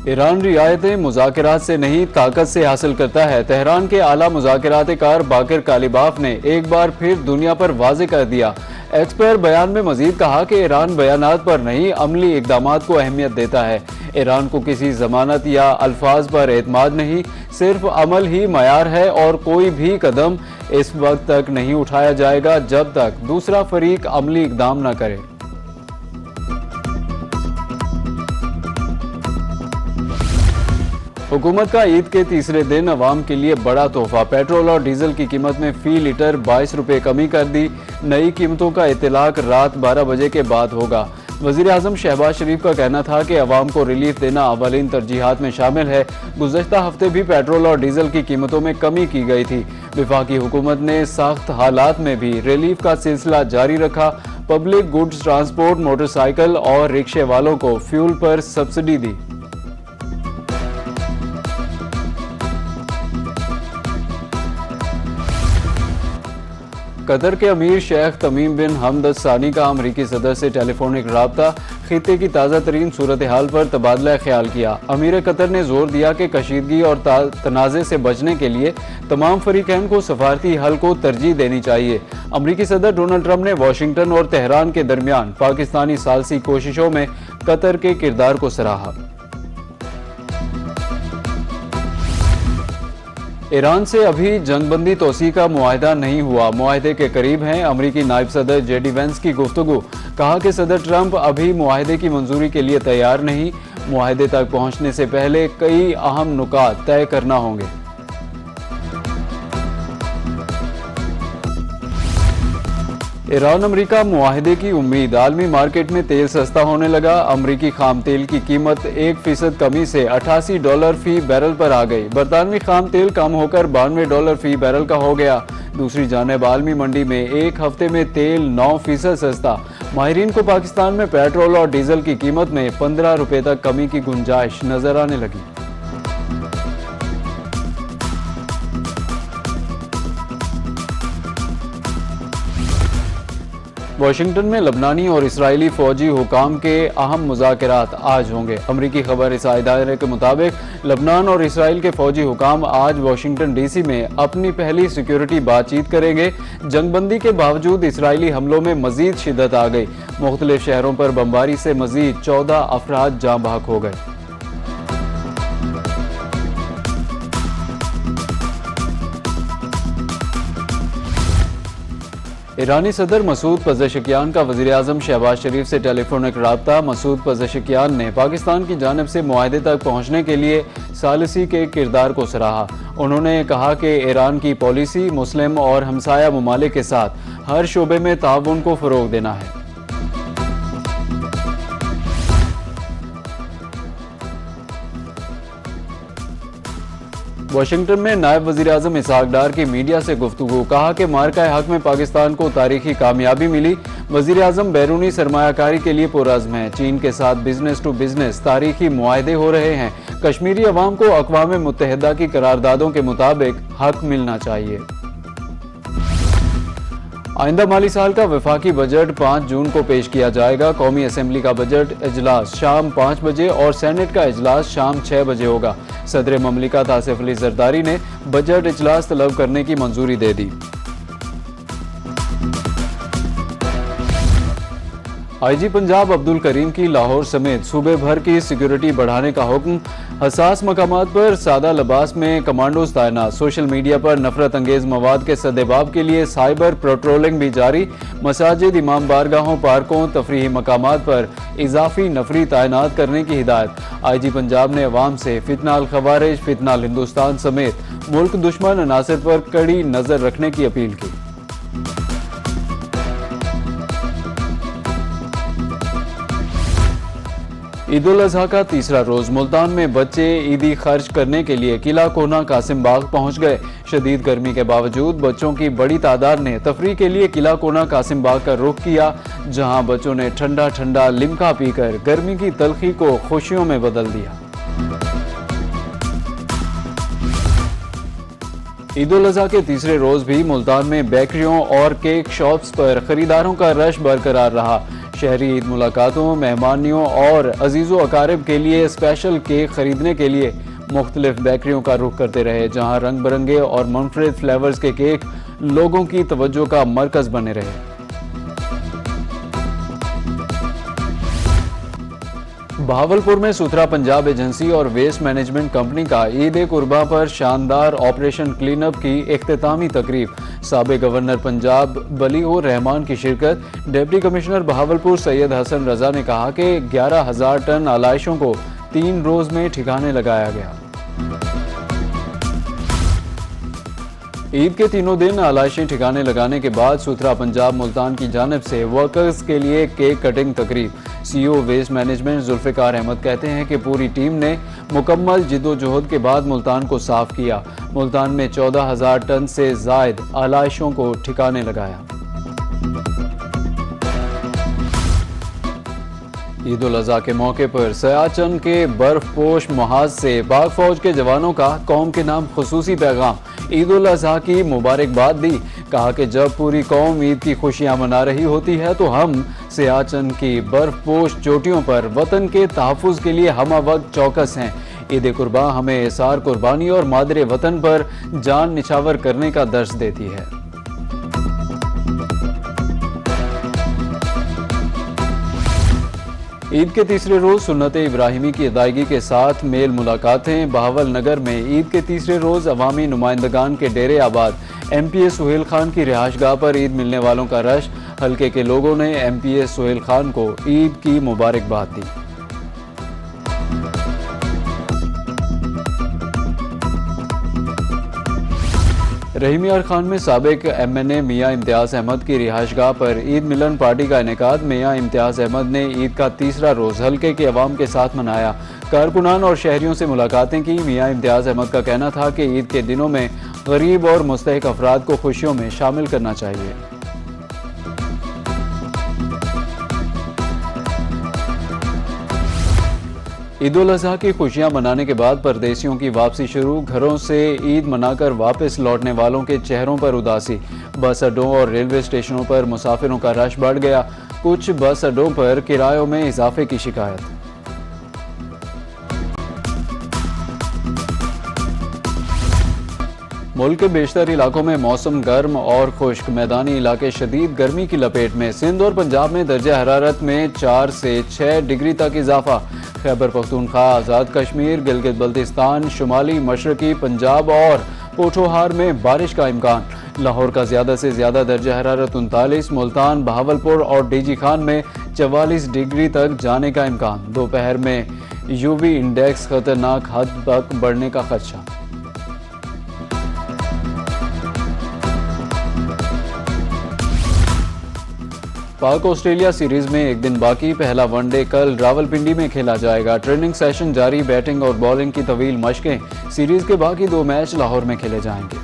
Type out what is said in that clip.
Iran रियायतें मुज़ाकरात से नहीं ताकत से हासिल करता है। तेहरान के आला मुज़ाकरातकार बाकिर कालिबाफ ने एक बार फिर दुनिया पर वाज़ेह कर दिया। एक्स पर बयान में मजीद कहा कि ईरान बयानात पर नहीं अमली इक़दामात को अहमियत देता है। ईरान को किसी जमानत या अल्फाज पर एतमाद नहीं, सिर्फ अमल ही मयार है और कोई भी कदम इस वक्त तक नहीं उठाया जाएगा जब तक दूसरा फरीक अमली इक़दाम न करे। हुकूमत का ईद के तीसरे दिन अवाम के लिए बड़ा तोहफा। पेट्रोल और डीजल की कीमत में फी लीटर 22 रुपये कमी कर दी। नई कीमतों का इतलाक रात 12 बजे के बाद होगा। वज़ीर आज़म शहबाज शरीफ का कहना था कि अवाम को रिलीफ देना अवलिन तरजीहात में शामिल है। गुज़श्ता हफ्ते भी पेट्रोल और डीजल की कीमतों में कमी की गई थी। वफाकी हुकूमत ने सख्त हालात में भी रिलीफ का सिलसिला जारी रखा। पब्लिक गुड्स ट्रांसपोर्ट, मोटरसाइकिल और रिक्शे वालों को फ्यूल पर सब्सिडी दी। कतर के अमीर शेख तमीम बिन हमद अल सानी का अमरीकी सदर से टेलीफोनिक राब्ता, खित्ते की ताज़ा तरीन सूरत हाल पर तबादला ख्याल किया। अमीर कतर ने जोर दिया कि कशीदगी और तनाज़े से बचने के लिए तमाम फरीकैन को सफारती हल को तरजीह देनी चाहिए। अमरीकी सदर डोनाल्ड ट्रंप ने वाशिंगटन और तेहरान के दरमियान पाकिस्तानी सालसी कोशिशों में कतर के किरदार को सराहा। ईरान से अभी जंगबंदी तोसी का मुआहदा नहीं हुआ, मुआहदे के करीब हैं। अमरीकी नायब सदर जेडी वेंस की गुफ्तगू, कहा कि सदर ट्रंप अभी मुआहदे की मंजूरी के लिए तैयार नहीं। मुआहदे तक पहुंचने से पहले कई अहम नुकात तय करना होंगे। ईरान अमरीका मुआहदे की उम्मीद, आलमी मार्केट में तेल सस्ता होने लगा। अमरीकी खाम तेल की कीमत 1% कमी से $88 फी बैरल पर आ गई। बरतानवी खाम तेल कम होकर $92 फी बैरल का हो गया। दूसरी जानिब आलमी मंडी में एक हफ्ते में तेल 9% सस्ता। माहिरीन को पाकिस्तान में पेट्रोल और डीजल की कीमत में 15 रुपये तक कमी की गुंजाइश नजर आने लगी। वाशिंगटन में लबनानी और इसराइली फौजी हुकाम के अहम मुज़ाकरात आज होंगे। अमरीकी खबर रसाई इदारे के मुताबिक लबनान और इसराइल के फौजी हुकाम आज वाशिंगटन डीसी में अपनी पहली सिक्योरिटी बातचीत करेंगे। जंगबंदी के बावजूद इसराइली हमलों में मजीद शिद्दत आ गई। मुख्तलिफ शहरों पर बमबारी से मजीद 14 अफराद जाँ बहक हो गए। ईरानी सदर मसूद पज़ेशकियान का वज़ीर आज़म शहबाज शरीफ से टेलीफोनिक राब्ता। मसूद पज़ेशकियान ने पाकिस्तान की जानिब से मुआहदे तक पहुँचने के लिए सालिसी के किरदार को सराहा। उन्होंने कहा कि ईरान की पॉलिसी मुस्लिम और हमसाया ममालिक के साथ हर शोबे में ताउन को फ़रोग़ देना है। वाशिंगटन में नायब वज़ीर आज़म इसहाक डार की मीडिया से गुफ्तगू, कहा कि मार्का हक में पाकिस्तान को तारीखी कामयाबी मिली। वज़ीर आज़म बैरूनी सरमायाकारी के लिए पुरज़्म हैं। चीन के साथ बिजनेस टू बिजनेस तारीखी मुआहदे हो रहे हैं। कश्मीरी अवाम को अक़वाम मुत्तहिदा की करारदादों के मुताबिक हक मिलना चाहिए। आइंदा माली साल का वफाकी बजट 5 जून को पेश किया जाएगा। कौमी असम्बली का बजट इजलास शाम 5 बजे और सेनेट का इजलास शाम 6 बजे होगा। सदर ममलिकत आसिफ अली जरदारी ने बजट इजलास तलब करने की मंजूरी दे दी। आईजी पंजाब अब्दुल करीम की लाहौर समेत सूबे भर की सिक्योरिटी बढ़ाने का हुक्म। हसास मकामात पर सादा लिबास में कमांडोज तैनात। सोशल मीडिया पर नफरत अंगेज मवाद के सद्देबाब के लिए साइबर पेट्रोलिंग भी जारी। मसाजिद, इमाम बारगाहों, पार्कों, तफरीही मकामात पर इजाफी नफरी तैनात करने की हिदायत। आईजी पंजाब ने अवाम से फितना अल खवारिज, फितना अल हिंदुस्तान समेत मुल्क दुश्मन अनासर पर कड़ी नजर रखने की अपील की। ईद उल अजहा का तीसरा रोज मुल्तान में बच्चे ईदी खर्च करने के लिए किला कोना कासिम बाग पहुंच गए। शदीद गर्मी के बावजूद बच्चों की बड़ी तादाद ने तफरीह के लिए किला कोना कासिम बाग का रुख किया, जहां बच्चों ने ठंडा ठंडा लिम्का पीकर गर्मी की तलखी को खुशियों में बदल दिया। ईद उल अजहा के तीसरे रोज भी मुल्तान में बेकरियों और केक शॉप्स पर खरीदारों का रश बरकरार रहा। शहरी ईद मुलाकातों, मेहमानियों और अजीज़ो अकारिब के लिए स्पेशल केक खरीदने के लिए मुख्तलिफ बेकरियों का रुख करते रहे, जहां रंग बिरंगे और मुनफरिद फ्लेवर्स के केक लोगों की तवज्जो का मरकज बने रहे। बहावलपुर में सुथरा पंजाब एजेंसी और वेस्ट मैनेजमेंट कंपनी का ईद कुर्बा पर शानदार ऑपरेशन क्लीनअप की इख्तितामी तकरीब। साबिक गवर्नर पंजाब बलीउर रहमान की शिरकत। डिप्टी कमिश्नर बहावलपुर सैयद हसन रजा ने कहा कि 11,000 टन आलाइशों को 3 रोज में ठिकाने लगाया गया। ईद के तीनों दिन आलाइशें ठिकाने लगाने के बाद सुथरा पंजाब मुल्तान की जानिब से वर्कर्स के लिए केक कटिंग तकरीब। CEO waste management Zulfikar Ahmed कहते हैं कि पूरी टीम ने मुकम्मल जिद्दोजहद के बाद मुल्तान को साफ किया। मुल्तान में 14,000 टन से जायद आलाइशों को ठिकाने लगाया। ईद उल अज़हा के मौके पर सियाचिन के बर्फपोश मुहाज से पाक फौज के जवानों का कौम के नाम खुसूसी पैगाम। ईद उल अज़हा की मुबारकबाद दी। कहा कि जब पूरी कौम ईद की खुशियां मना रही होती है तो हम सियाचिन की बर्फपोश चोटियों पर वतन के तहफ़्फ़ुज़ के लिए हम वक्त चौकस हैं। ईद कुर्बा हमें इसार कुर्बानी और मादरे वतन पर जान निछावर करने का दर्स देती है। ईद के तीसरे रोज सुन्नत इब्राहिमी की अदायगी के साथ मेल मुलाकातें। बहावल नगर में ईद के तीसरे रोज अवामी नुमाइंदगान के डेरे आबाद MPA सुहेल खान की रिहाइशगाह पर ईद मिलने वालों का रश। हल्के के लोगों ने MPA सुहेल खान को ईद की मुबारकबाद दी। रहीम यार खान में साबिक MNA मियां इम्तियाज अहमद की रिहाइशगाह पर ईद मिलन पार्टी का इनेकाद। मियां इम्तियाज अहमद ने ईद का तीसरा रोज हल्के के अवाम के साथ मनाया। कारकुनान और शहरियों से मुलाकातें की। मियां इम्तियाज अहमद का कहना था कि ईद के दिनों में गरीब और मुस्तहिक अफराद को खुशियों में शामिल करना चाहिए। ईद उल अज़हा की खुशियां मनाने के बाद परदेसियों की वापसी शुरू। घरों से ईद मनाकर वापस लौटने वालों के चेहरों पर उदासी। बस अड्डों और रेलवे स्टेशनों पर मुसाफिरों का रश बढ़ गया। कुछ बस अड्डों पर किरायों में इजाफे की शिकायत। मुल्क के बेशतर इलाकों में मौसम गर्म और खुश्क। मैदानी इलाके शदीद गर्मी की लपेट में। सिंध और पंजाब में दर्जा हरारत में 4 से 6 डिग्री तक इजाफा। खैबर पख्तूनख्वा, आज़ाद कश्मीर, गिलगित बल्तिस्तान, शुमाली मशरकी पंजाब और पोठोहार में बारिश का इम्कान। लाहौर का ज़्यादा से ज़्यादा दर्जा हरारत 39। मुल्तान, बहावलपुर और डीजी खान में 44 डिग्री तक जाने का इम्कान। दोपहर में UV इंडेक्स खतरनाक हद तक बढ़ने का खदशा। पाक ऑस्ट्रेलिया सीरीज में एक दिन बाकी। पहला वनडे कल रावलपिंडी में खेला जाएगा। ट्रेनिंग सेशन जारी। बैटिंग और बॉलिंग की तवील मशकें। सीरीज के बाकी 2 मैच लाहौर में खेले जाएंगे।